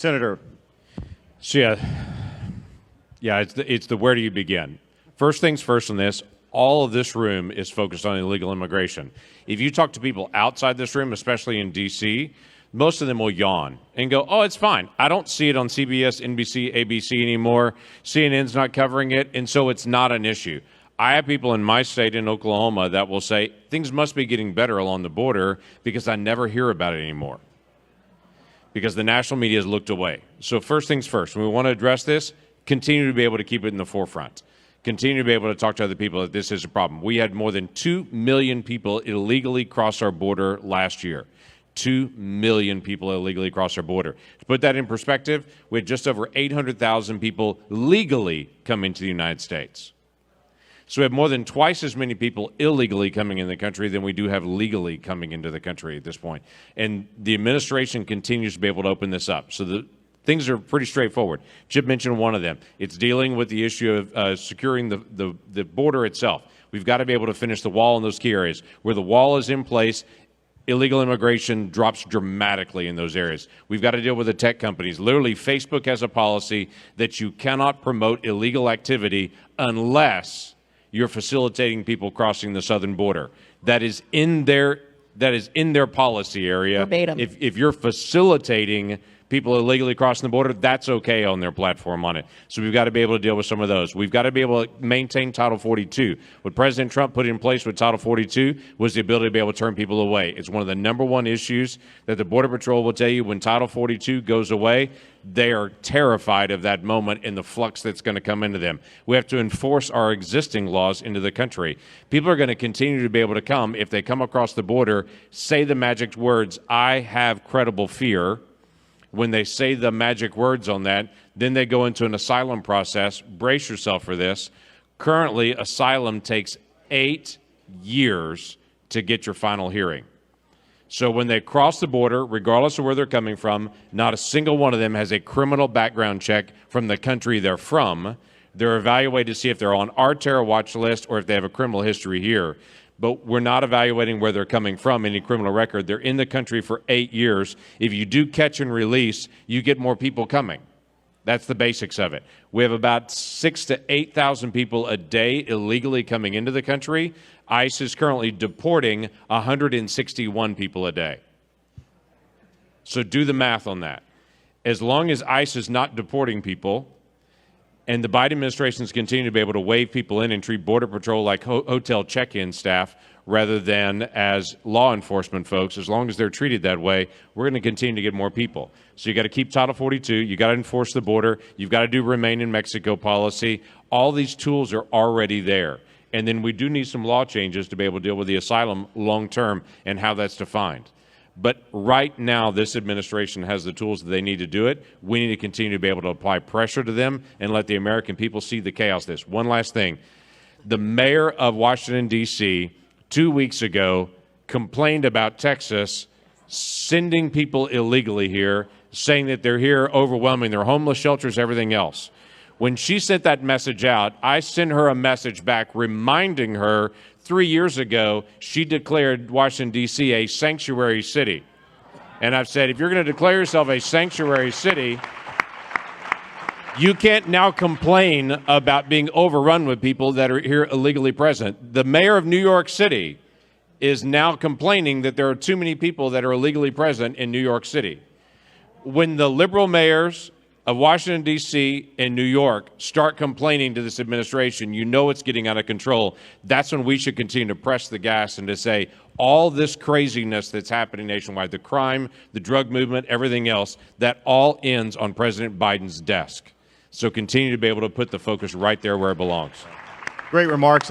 Senator. So it's the where do you begin? First things first on this, all of this room is focused on illegal immigration. If you talk to people outside this room, especially in D.C., most of them will yawn and go, oh, it's fine. I don't see it on CBS, NBC, ABC anymore. CNN's not covering it, and so it's not an issue. I have people in my state, in Oklahoma, that will say, things must be getting better along the border because I never hear about it anymore because the national media has looked away. So first things first, when we want to address this, continue to be able to keep it in the forefront. Continue to be able to talk to other people that this is a problem. We had more than 2 million people illegally cross our border last year. 2 million people illegally cross our border. To put that in perspective, we had just over 800,000 people legally come into the United States. So we have more than twice as many people illegally coming in the country than we do have legally coming into the country at this point. And the administration continues to be able to open this up. So the things are pretty straightforward. Chip mentioned one of them. It's dealing with the issue of securing the border itself. We've got to be able to finish the wall in those key areas. Where the wall is in place, illegal immigration drops dramatically in those areas. We've got to deal with the tech companies. Literally, Facebook has a policy that you cannot promote illegal activity unless you're facilitating people crossing the southern border. That is in their policy area. Verbatim. If you're facilitating people illegally crossing the border, that's okay on their platform on it. So we've got to be able to deal with some of those. We've got to be able to maintain Title 42. What President Trump put in place with Title 42 was the ability to be able to turn people away. It's one of the number one issues that the Border Patrol will tell you when Title 42 goes away. They are terrified of that moment and the flux that's going to come into them. We have to enforce our existing laws into the country. People are going to continue to be able to come. If they come across the border, say the magic words, I have credible fear. When they say the magic words on that, then they go into an asylum process. Brace yourself for this. Currently, asylum takes 8 years to get your final hearing. So when they cross the border, regardless of where they're coming from, not a single one of them has a criminal background check from the country they're from. They're evaluated to see if they're on our terror watch list or if they have a criminal history here. But we're not evaluating where they're coming from, any criminal record. They're in the country for 8 years. If you do catch and release, you get more people coming. That's the basics of it. We have about 6,000 to 8,000 people a day illegally coming into the country. ICE is currently deporting 161 people a day. So do the math on that. As long as ICE is not deporting people, and the Biden administration is continuing to be able to wave people in and treat Border Patrol like hotel check-in staff rather than as law enforcement folks, as long as they're treated that way, we're going to continue to get more people. So you got to keep Title 42. You got to enforce the border. You've got to do Remain in Mexico policy. All these tools are already there. And then we do need some law changes to be able to deal with the asylum long-term and how that's defined. But right now, this administration has the tools that they need to do it. We need to continue to be able to apply pressure to them and let the American people see the chaos of this. One last thing. The mayor of Washington, D.C., 2 weeks ago, complained about Texas sending people illegally here, saying that they're here overwhelming their homeless shelters, everything else. When she sent that message out, I sent her a message back reminding her 3 years ago she declared Washington, D.C. a sanctuary city. And I've said, if you're going to declare yourself a sanctuary city, you can't now complain about being overrun with people that are here illegally present. The mayor of New York City is now complaining that there are too many people that are illegally present in New York City. When the liberal mayors of Washington, D.C. and New York start complaining to this administration, you know it's getting out of control. That's when we should continue to press the gas and to say all this craziness that's happening nationwide, the crime, the drug movement, everything else, that all ends on President Biden's desk. So continue to be able to put the focus right there where it belongs. Great remarks.